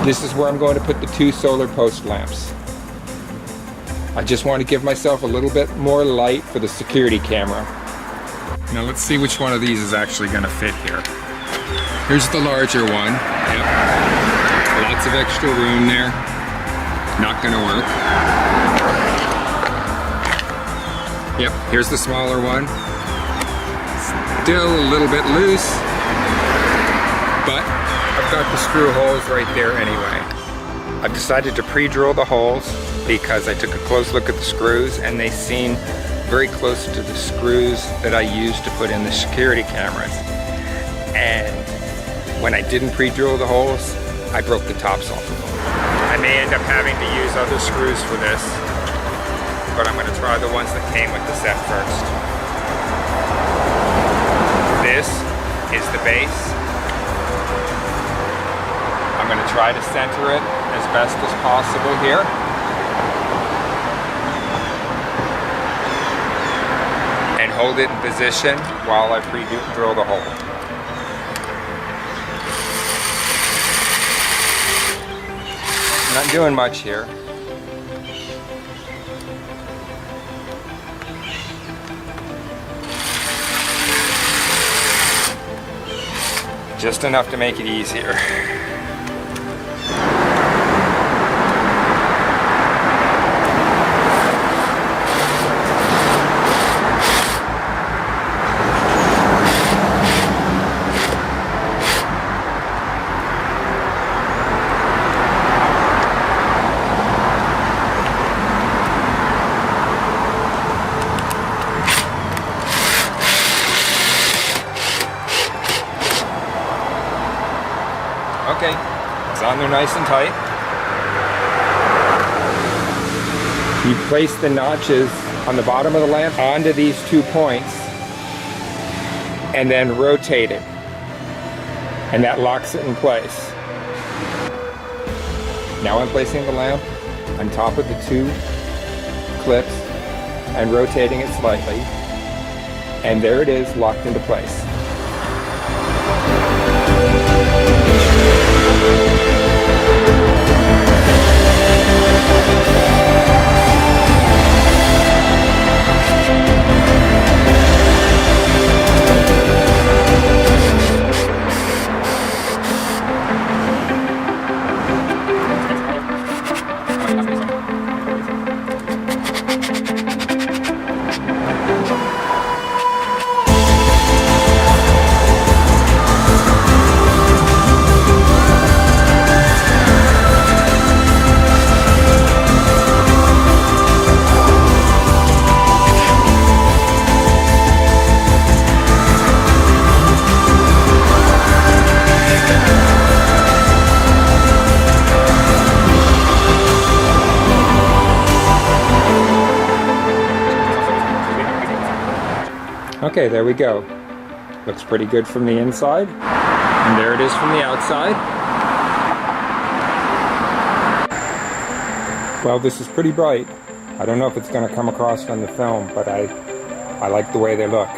This is where I'm going to put the 2 solar post lamps. I just want to give myself a little bit more light for the security camera. Now let's see which one of these is actually going to fit here. Here's the larger one. Yep. Lots of extra room there. Not going to work. Yep, here's the smaller one. Still a little bit loose, but I've got the screw holes right there anyway. I've decided to pre-drill the holes because I took a close look at the screws and they seem very close to the screws that I used to put in the security cameras. And when I didn't pre-drill the holes, I broke the tops off of them. I may end up having to use other screws for this, but I'm going to try the ones that came with the set first. This is the base. I'm going to try to center it as best as possible here. And hold it in position while I pre-drill the hole. Not doing much here. Just enough to make it easier. Okay, it's on there nice and tight. You place the notches on the bottom of the lamp onto these 2 points and then rotate it. And that locks it in place. Now I'm placing the lamp on top of the 2 clips and rotating it slightly. And there it is, locked into place. Okay, there we go. Looks pretty good from the inside. And there it is from the outside. Well, this is pretty bright. I don't know if it's going to come across on the film, but I like the way they look.